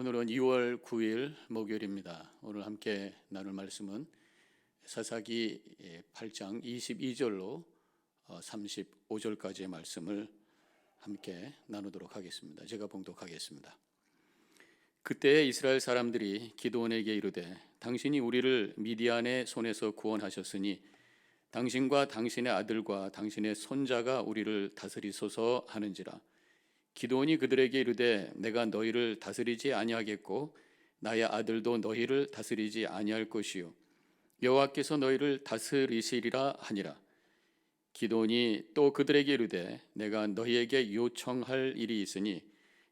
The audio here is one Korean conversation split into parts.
오늘은 2월 9일 목요일입니다. 오늘 함께 나눌 말씀은 사사기 8장 22절로 35절까지의 말씀을 함께 나누도록 하겠습니다. 제가 봉독하겠습니다. 그때 이스라엘 사람들이 기드온에게 이르되 당신이 우리를 미디안의 손에서 구원하셨으니 당신과 당신의 아들과 당신의 손자가 우리를 다스리소서 하는지라. 기드온이 그들에게 이르되 내가 너희를 다스리지 아니하겠고 나의 아들도 너희를 다스리지 아니할 것이요 여호와께서 너희를 다스리시리라 하니라. 기드온이 또 그들에게 이르되 내가 너희에게 요청할 일이 있으니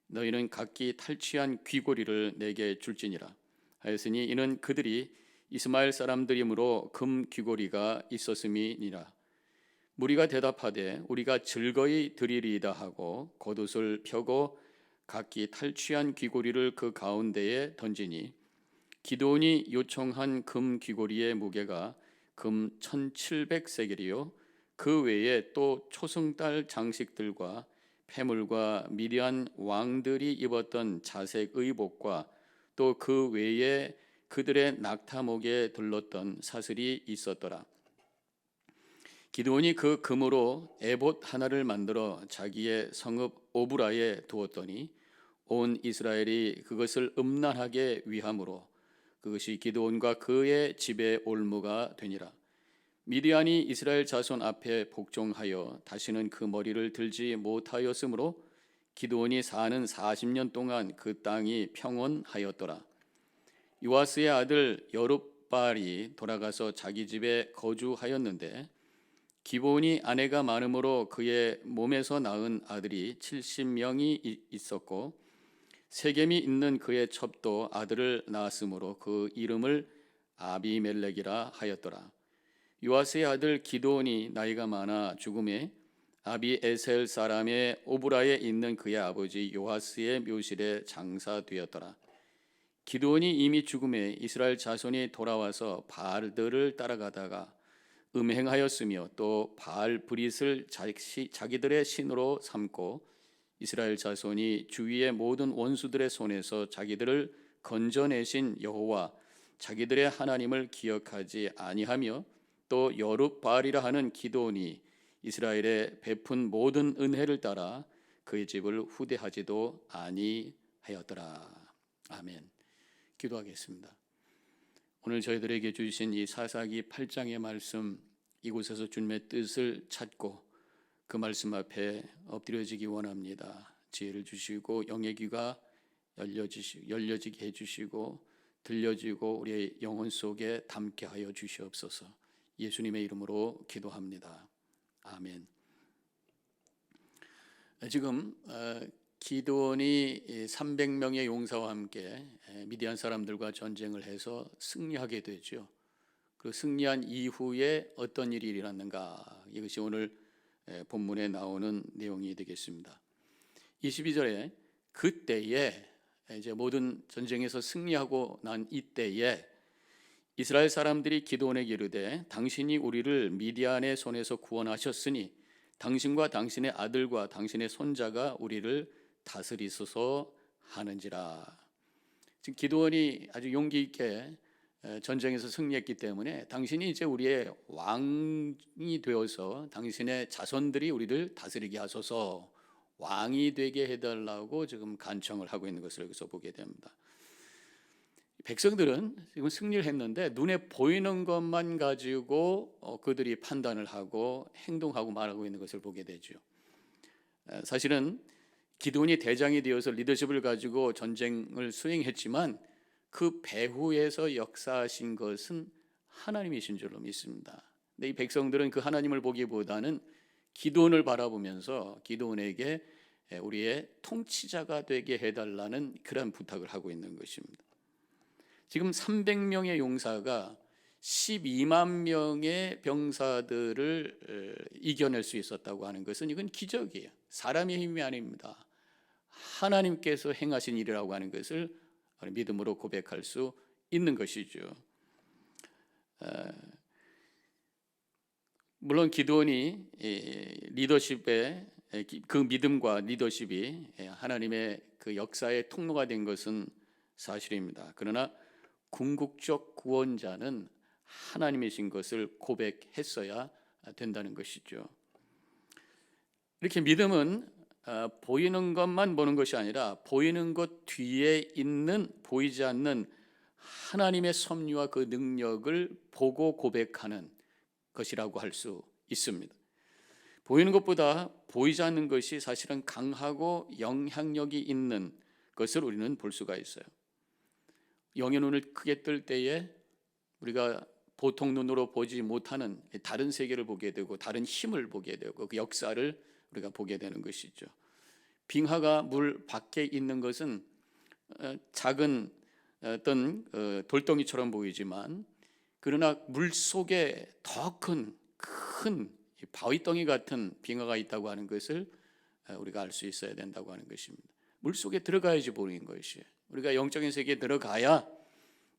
너희는 각기 탈취한 귀고리를 내게 줄지니라 하였으니 이는 그들이 이스마엘 사람들이므로 금 귀고리가 있었음이니라. 무리가 대답하되 우리가 즐거이 드리리이다 하고 겉옷을 펴고 각기 탈취한 귀고리를 그 가운데에 던지니 기드온이 요청한 금 귀고리의 무게가 금 1700세겔이요 그 외에 또 초승달 장식들과 폐물과 미디안 왕들이 입었던 자색 의복과 또 그 외에 그들의 낙타목에 둘렀던 사슬이 있었더라. 기드온이 그 금으로 에봇 하나를 만들어 자기의 성읍 오브라에 두었더니 온 이스라엘이 그것을 음란하게 위함으로 그것이 기드온과 그의 집의 올무가 되니라. 미디안이 이스라엘 자손 앞에 복종하여 다시는 그 머리를 들지 못하였으므로 기드온이 사는 40년 동안 그 땅이 평온하였더라. 요아스의 아들 여룹바알이 돌아가서 자기 집에 거주하였는데 기브온이 아내가 많음으로 그의 몸에서 낳은 아들이 70명이 있었고 세겜이 있는 그의 첩도 아들을 낳았으므로 그 이름을 아비멜렉이라 하였더라. 요아스의 아들 기드온이 나이가 많아 죽음에 아비에셀 사람의 오브라에 있는 그의 아버지 요아스의 묘실에 장사되었더라. 기드온이 이미 죽음에 이스라엘 자손이 돌아와서 바알들을 따라가다가 음행하였으며 또 바알 브릿을 자기들의 신으로 삼고 이스라엘 자손이 주위의 모든 원수들의 손에서 자기들을 건져내신 여호와 자기들의 하나님을 기억하지 아니하며 또 여룹바알이라 하는 기드온이 이스라엘에 베푼 모든 은혜를 따라 그의 집을 후대하지도 아니하였더라. 아멘. 기도하겠습니다. 오늘 저희들에게 주신 이 사사기 8장의 말씀, 이곳에서 주님의 뜻을 찾고 그 말씀 앞에 엎드려지기 원합니다. 지혜를 주시고 영의 귀가 열려지게 해주시고 들려지고 우리의 영혼 속에 담게 하여 주시옵소서. 예수님의 이름으로 기도합니다. 아멘. 지금 기드온이 300명의 용사와 함께 미디안 사람들과 전쟁을 해서 승리하게 되죠. 그 승리한 이후에 어떤 일이 일어났는가, 이것이 오늘 본문에 나오는 내용이 되겠습니다. 22절에 그때에 이제 모든 전쟁에서 승리하고 난 이때에 이스라엘 사람들이 기드온에게 이르되 당신이 우리를 미디안의 손에서 구원하셨으니 당신과 당신의 아들과 당신의 손자가 우리를 다스리소서 하는지라. 지금 기드온이 아주 용기 있게 전쟁에서 승리했기 때문에 당신이 이제 우리의 왕이 되어서 당신의 자손들이 우리를 다스리게 하소서, 왕이 되게 해달라고 지금 간청을 하고 있는 것을 여기서 보게 됩니다. 백성들은 지금 승리를 했는데 눈에 보이는 것만 가지고 그들이 판단을 하고 행동하고 말하고 있는 것을 보게 되죠. 사실은 기드온이 대장이 되어서 리더십을 가지고 전쟁을 수행했지만 그 배후에서 역사하신 것은 하나님이신 줄로 믿습니다. 근데 이 백성들은 그 하나님을 보기보다는 기드온을 바라보면서 기드온에게 우리의 통치자가 되게 해달라는 그런 부탁을 하고 있는 것입니다. 지금 300명의 용사가 12만 명의 병사들을 이겨낼 수 있었다고 하는 것은 이건 기적이에요. 사람의 힘이 아닙니다. 하나님께서 행하신 일이라고 하는 것을 믿음으로 고백할 수 있는 것이죠. 물론 기드온이 리더십의 그 믿음과 리더십이 하나님의 그 역사의 통로가 된 것은 사실입니다. 그러나 궁극적 구원자는 하나님이신 것을 고백했어야 된다는 것이죠. 이렇게 믿음은 보이는 것만 보는 것이 아니라 보이는 것 뒤에 있는 보이지 않는 하나님의 섭리와 그 능력을 보고 고백하는 것이라고 할 수 있습니다. 보이는 것보다 보이지 않는 것이 사실은 강하고 영향력이 있는 것을 우리는 볼 수가 있어요. 영의 눈을 크게 뜰 때에 우리가 보통 눈으로 보지 못하는 다른 세계를 보게 되고 다른 힘을 보게 되고 그 역사를 우리가 보게 되는 것이죠. 빙하가 물 밖에 있는 것은 작은 어떤 돌덩이처럼 보이지만 그러나 물 속에 더 큰 바위덩이 같은 빙하가 있다고 하는 것을 우리가 알 수 있어야 된다고 하는 것입니다. 물 속에 들어가야지 보이는 것이. 우리가 영적인 세계에 들어가야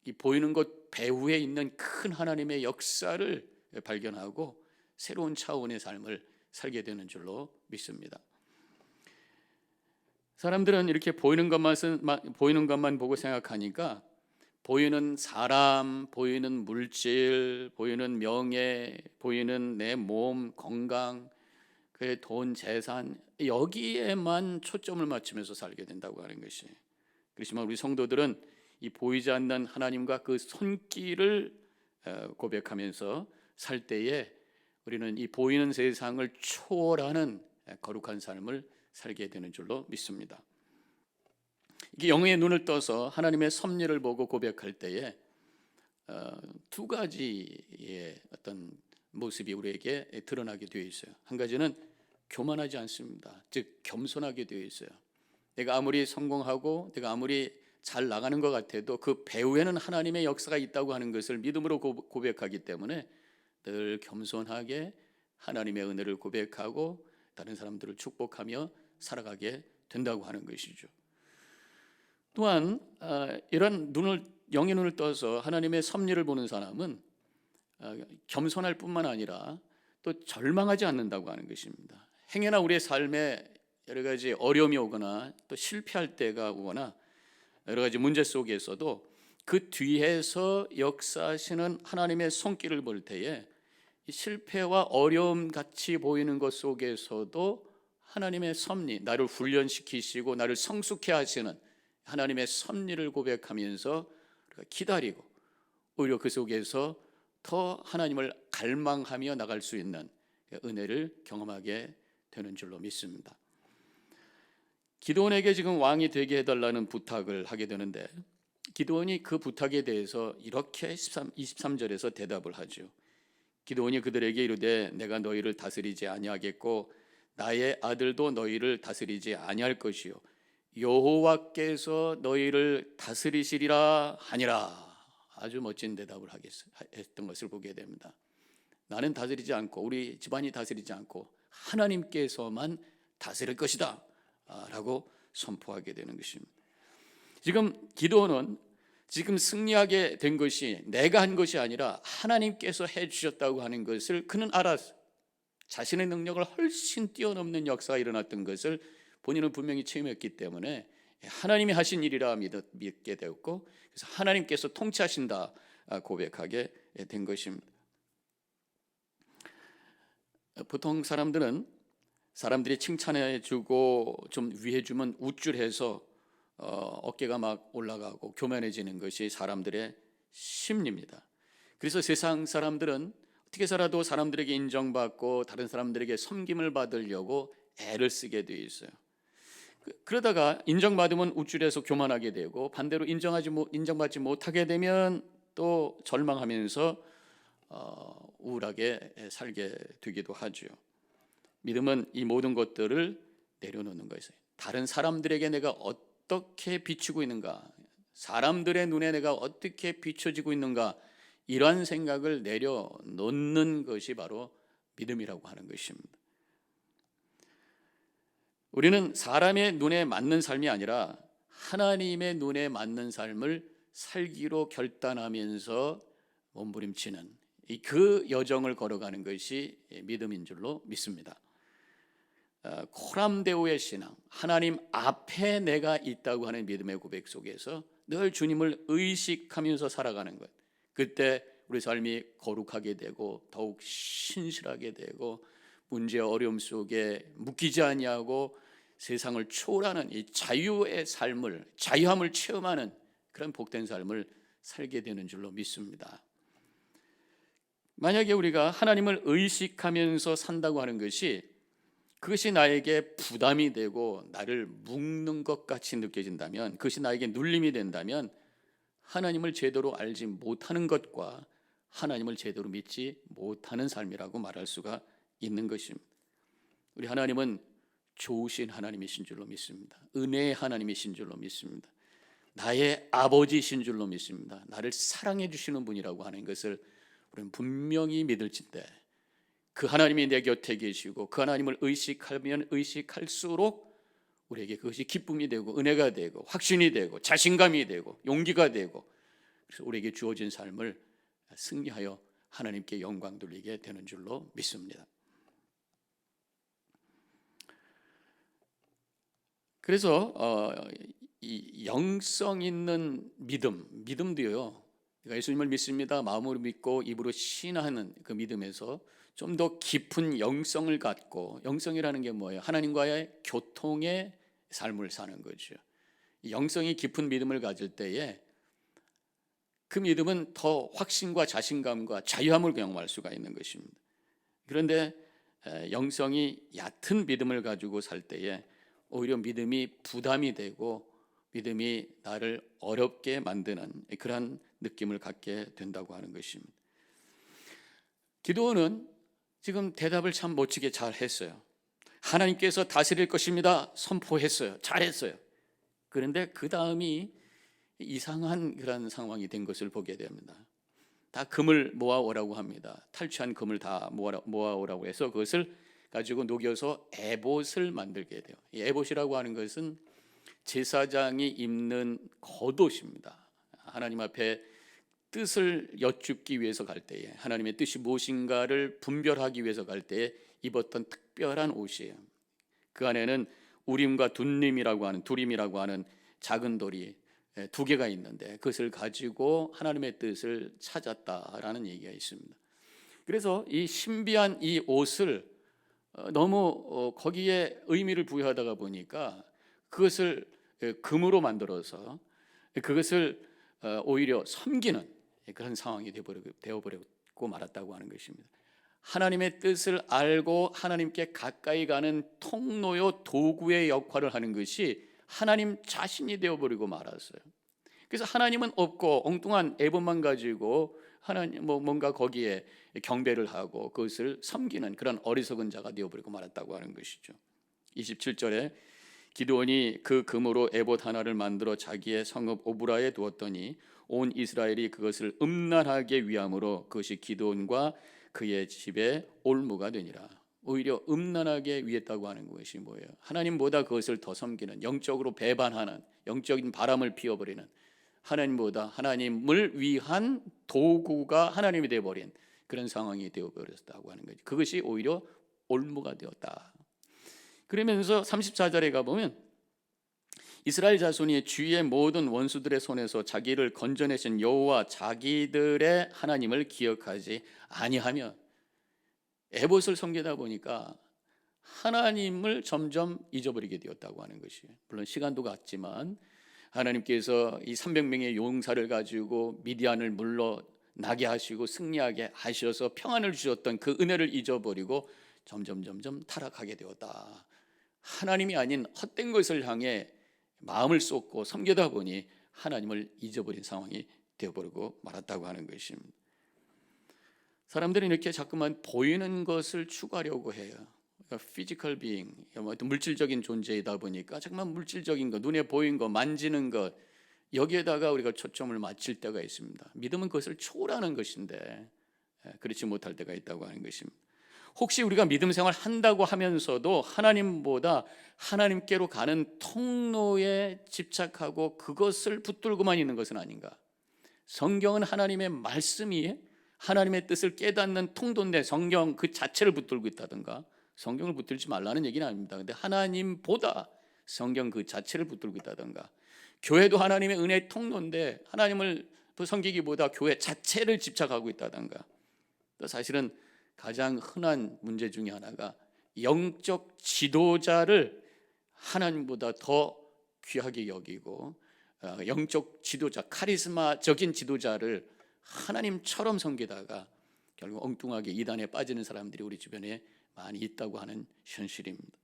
이 보이는 것 배후에 있는 큰 하나님의 역사를 발견하고 새로운 차원의 삶을 살게 되는 줄로 믿습니다. 사람들은 이렇게 보이는 것만 보고 생각하니까 보이는 사람, 보이는 물질, 보이는 명예, 보이는 내 몸, 건강, 그의 돈, 재산 여기에만 초점을 맞추면서 살게 된다고 하는 것이. 그렇지만 우리 성도들은 이 보이지 않는 하나님과 그 손길을 고백하면서 살 때에 우리는 이 보이는 세상을 초월하는 거룩한 삶을 살게 되는 줄로 믿습니다. 이게 영의 눈을 떠서 하나님의 섭리를 보고 고백할 때에 두 가지의 어떤 모습이 우리에게 드러나게 되어 있어요. 한 가지는 교만하지 않습니다. 즉 겸손하게 되어 있어요. 내가 아무리 성공하고 내가 아무리 잘 나가는 것 같아도 그 배후에는 하나님의 역사가 있다고 하는 것을 믿음으로 고백하기 때문에 늘 겸손하게 하나님의 은혜를 고백하고 다른 사람들을 축복하며 살아가게 된다고 하는 것이죠. 또한 이런 영의 눈을 떠서 하나님의 섭리를 보는 사람은 겸손할 뿐만 아니라 또 절망하지 않는다고 하는 것입니다. 행여나 우리의 삶에 여러 가지 어려움이 오거나 또 실패할 때가 오거나 여러 가지 문제 속에서도 그 뒤에서 역사하시는 하나님의 손길을 볼 때에 실패와 어려움 같이 보이는 것 속에서도 하나님의 섭리, 나를 훈련시키시고 나를 성숙해 하시는 하나님의 섭리를 고백하면서 기다리고 오히려 그 속에서 더 하나님을 갈망하며 나갈 수 있는 은혜를 경험하게 되는 줄로 믿습니다. 기드온에게 지금 왕이 되게 해달라는 부탁을 하게 되는데 기드온이 그 부탁에 대해서 이렇게 23절에서 대답을 하죠. 기드온이 그들에게 이르되 내가 너희를 다스리지 아니하겠고 나의 아들도 너희를 다스리지 아니할 것이요 여호와께서 너희를 다스리시리라 하니라. 아주 멋진 대답을 했던 것을 보게 됩니다. 나는 다스리지 않고 우리 집안이 다스리지 않고 하나님께서만 다스릴 것이다 라고 선포하게 되는 것입니다. 지금 기드온은 지금 승리하게 된 것이 내가 한 것이 아니라 하나님께서 해주셨다고 하는 것을 그는 알았어요. 자신의 능력을 훨씬 뛰어넘는 역사가 일어났던 것을 본인은 분명히 체험했기 때문에 하나님이 하신 일이라 믿게 되었고 그래서 하나님께서 통치하신다 고백하게 된 것입니다. 보통 사람들이 칭찬해주고 좀 위해주면 우쭐해서 어깨가 막 올라가고 교만해지는 것이 사람들의 심리입니다. 그래서 세상 사람들은 어떻게 살아도 사람들에게 인정받고 다른 사람들에게 섬김을 받으려고 애를 쓰게 되어 있어요. 그러다가 인정받으면 우쭐해서 교만하게 되고 반대로 인정받지 못하게 되면 또 절망하면서 우울하게 살게 되기도 하죠. 믿음은 이 모든 것들을 내려놓는 것이에요. 다른 사람들에게 내가 어떻게 비추고 있는가, 사람들의 눈에 내가 어떻게 비춰지고 있는가, 이러한 생각을 내려놓는 것이 바로 믿음이라고 하는 것입니다. 우리는 사람의 눈에 맞는 삶이 아니라 하나님의 눈에 맞는 삶을 살기로 결단하면서 몸부림치는 그 여정을 걸어가는 것이 믿음인 줄로 믿습니다. 코람데오의 신앙, 하나님 앞에 내가 있다고 하는 믿음의 고백 속에서 늘 주님을 의식하면서 살아가는 것. 그때 우리 삶이 거룩하게 되고 더욱 신실하게 되고 문제와 어려움 속에 묶이지 아니하고 세상을 초월하는 이 자유의 삶을, 자유함을 체험하는 그런 복된 삶을 살게 되는 줄로 믿습니다. 만약에 우리가 하나님을 의식하면서 산다고 하는 것이 그것이 나에게 부담이 되고 나를 묶는 것 같이 느껴진다면, 그것이 나에게 눌림이 된다면 하나님을 제대로 알지 못하는 것과 하나님을 제대로 믿지 못하는 삶이라고 말할 수가 있는 것입니다. 우리 하나님은 좋으신 하나님이신 줄로 믿습니다. 은혜의 하나님이신 줄로 믿습니다. 나의 아버지이신 줄로 믿습니다. 나를 사랑해 주시는 분이라고 하는 것을 우리는 분명히 믿을진데, 그 하나님이 내 곁에 계시고 그 하나님을 의식하면 의식할수록 우리에게 그것이 기쁨이 되고 은혜가 되고 확신이 되고 자신감이 되고 용기가 되고, 그래서 우리에게 주어진 삶을 승리하여 하나님께 영광 돌리게 되는 줄로 믿습니다. 그래서 이 영성 있는 믿음도요, 예수님을 믿습니다 마음으로 믿고 입으로 신하는 그 믿음에서 좀 더 깊은 영성을 갖고, 영성이라는 게 뭐예요? 하나님과의 교통의 삶을 사는 거죠. 영성이 깊은 믿음을 가질 때에 그 믿음은 더 확신과 자신감과 자유함을 경험할 수가 있는 것입니다. 그런데 영성이 얕은 믿음을 가지고 살 때에 오히려 믿음이 부담이 되고 믿음이 나를 어렵게 만드는 그러한 느낌을 갖게 된다고 하는 것입니다. 기도원은 지금 대답을 참 멋지게 잘 했어요. 하나님께서 다스릴 것입니다 선포했어요. 잘했어요. 그런데 그 다음이 이상한 그런 상황이 된 것을 보게 됩니다. 다 금을 모아오라고 합니다. 탈취한 금을 다 모아오라고 해서 그것을 가지고 녹여서 에봇을 만들게 돼요. 이 에봇이라고 하는 것은 제사장이 입는 겉옷입니다. 하나님 앞에 뜻을 여쭙기 위해서 갈 때에, 하나님의 뜻이 무엇인가를 분별하기 위해서 갈 때에 입었던 특별한 옷이에요. 그 안에는 우림과 두림이라고 하는 작은 돌이 두 개가 있는데 그것을 가지고 하나님의 뜻을 찾았다라는 얘기가 있습니다. 그래서 이 신비한 이 옷을 너무 거기에 의미를 부여하다가 보니까 그것을 금으로 만들어서 그것을 오히려 섬기는 그런 상황이 되어버리고 말았다고 하는 것입니다. 하나님의 뜻을 알고 하나님께 가까이 가는 통로요 도구의 역할을 하는 것이 하나님 자신이 되어버리고 말았어요. 그래서 하나님은 없고 엉뚱한 에봇만 가지고 하나님 뭔가 거기에 경배를 하고 그것을 섬기는 그런 어리석은 자가 되어버리고 말았다고 하는 것이죠. 27절에 기드온이 그 금으로 에봇 하나를 만들어 자기의 성읍 오브라에 두었더니 온 이스라엘이 그것을 음란하게 위함으로 그것이 기드온과 그의 집에 올무가 되니라. 오히려 음란하게 위했다고 하는 것이 뭐예요? 하나님보다 그것을 더 섬기는, 영적으로 배반하는, 영적인 바람을 피워버리는, 하나님보다 하나님을 위한 도구가 하나님이 되어버린 그런 상황이 되어버렸다고 하는 거죠. 그것이 오히려 올무가 되었다. 그러면서 34절에 가보면 이스라엘 자손이 주위의 모든 원수들의 손에서 자기를 건져내신 여호와 자기들의 하나님을 기억하지 아니하며, 에봇을 섬기다 보니까 하나님을 점점 잊어버리게 되었다고 하는 것이에요. 물론 시간도 갔지만 하나님께서 이 300명의 용사를 가지고 미디안을 물러나게 하시고 승리하게 하셔서 평안을 주셨던 그 은혜를 잊어버리고 점점 타락하게 되었다. 하나님이 아닌 헛된 것을 향해 마음을 쏟고 섬기다 보니 하나님을 잊어버린 상황이 되어버리고 말았다고 하는 것입니다. 사람들이 이렇게 자꾸만 보이는 것을 추구하려고 해요. 피지컬 비잉, 물질적인 존재이다 보니까 자꾸만 물질적인 것, 눈에 보이는 것, 만지는 것, 여기에다가 우리가 초점을 맞출 때가 있습니다. 믿음은 그것을 초월하는 것인데 그렇지 못할 때가 있다고 하는 것입니다. 혹시 우리가 믿음 생활 한다고 하면서도 하나님보다 하나님께로 가는 통로에 집착하고 그것을 붙들고만 있는 것은 아닌가? 성경은 하나님의 말씀이 하나님의 뜻을 깨닫는 통도인데 성경 그 자체를 붙들고 있다든가, 성경을 붙들지 말라는 얘기는 아닙니다. 근데 하나님보다 성경 그 자체를 붙들고 있다든가, 교회도 하나님의 은혜의 통로인데 하나님을 더 섬기기보다 교회 자체를 집착하고 있다든가, 또 사실은 가장 흔한 문제 중에 하나가 영적 지도자를 하나님보다 더 귀하게 여기고, 영적 지도자, 카리스마적인 지도자를 하나님처럼 섬기다가 결국 엉뚱하게 이단에 빠지는 사람들이 우리 주변에 많이 있다고 하는 현실입니다.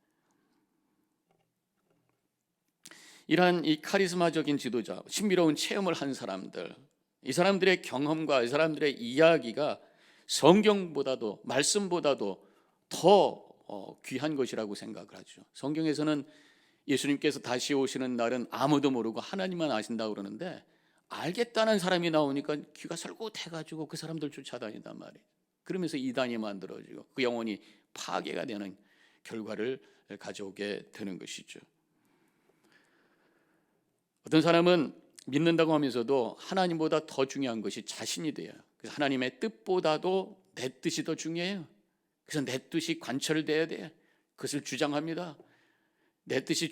이러한 이 카리스마적인 지도자, 신비로운 체험을 한 사람들, 이 사람들의 경험과 이 사람들의 이야기가 성경보다도, 말씀보다도 더 귀한 것이라고 생각을 하죠. 성경에서는 예수님께서 다시 오시는 날은 아무도 모르고 하나님만 아신다고 그러는데, 알겠다는 사람이 나오니까 귀가 설긋해가지고 그 사람들 쫓아다닌단 말이에요. 그러면서 이단이 만들어지고 그 영혼이 파괴가 되는 결과를 가져오게 되는 것이죠. 어떤 사람은 믿는다고 하면서도 하나님보다 더 중요한 것이 자신이 돼요. 그래서 하나님의 뜻보다도 내 뜻이 더 중요해요. 그래서 내 뜻이 관철돼야 돼. 그것을 주장합니다. 내 뜻이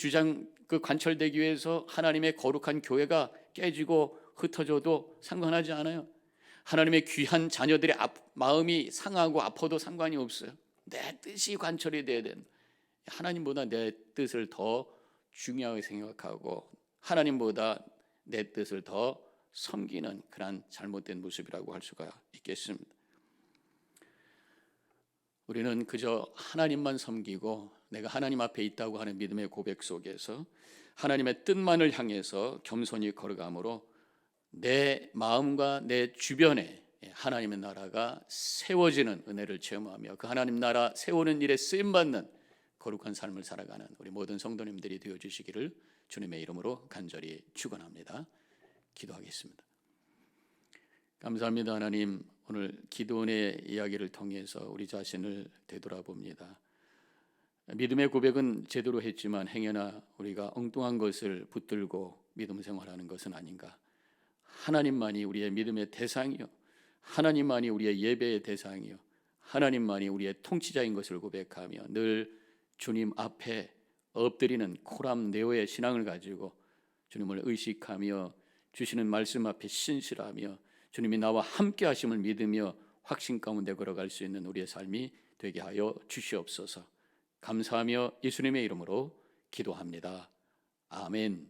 관철되기 위해서 하나님의 거룩한 교회가 깨지고 흩어져도 상관하지 않아요. 하나님의 귀한 자녀들의 마음이 상하고 아파도 상관이 없어요. 내 뜻이 관철이 돼야 된다. 하나님보다 내 뜻을 더 중요하게 생각하고 하나님보다 내 뜻을 더 섬기는 그런 잘못된 모습이라고 할 수가 있겠습니다. 우리는 그저 하나님만 섬기고 내가 하나님 앞에 있다고 하는 믿음의 고백 속에서 하나님의 뜻만을 향해서 겸손히 걸어가므로 내 마음과 내 주변에 하나님의 나라가 세워지는 은혜를 체험하며 그 하나님 나라 세우는 일에 쓰임받는 거룩한 삶을 살아가는 우리 모든 성도님들이 되어주시기를 주님의 이름으로 간절히 축원합니다. 기도하겠습니다. 감사합니다. 하나님, 오늘 기도원의 이야기를 통해서 우리 자신을 되돌아봅니다. 믿음의 고백은 제대로 했지만 행여나 우리가 엉뚱한 것을 붙들고 믿음 생활하는 것은 아닌가. 하나님만이 우리의 믿음의 대상이요, 하나님만이 우리의 예배의 대상이요, 하나님만이 우리의 통치자인 것을 고백하며 늘 주님 앞에 엎드리는 코람네오의 신앙을 가지고 주님을 의식하며 주시는 말씀 앞에 신실하며 주님이 나와 함께 하심을 믿으며 확신 가운데 걸어갈 수 있는 우리의 삶이 되게 하여 주시옵소서. 감사하며 예수님의 이름으로 기도합니다. 아멘.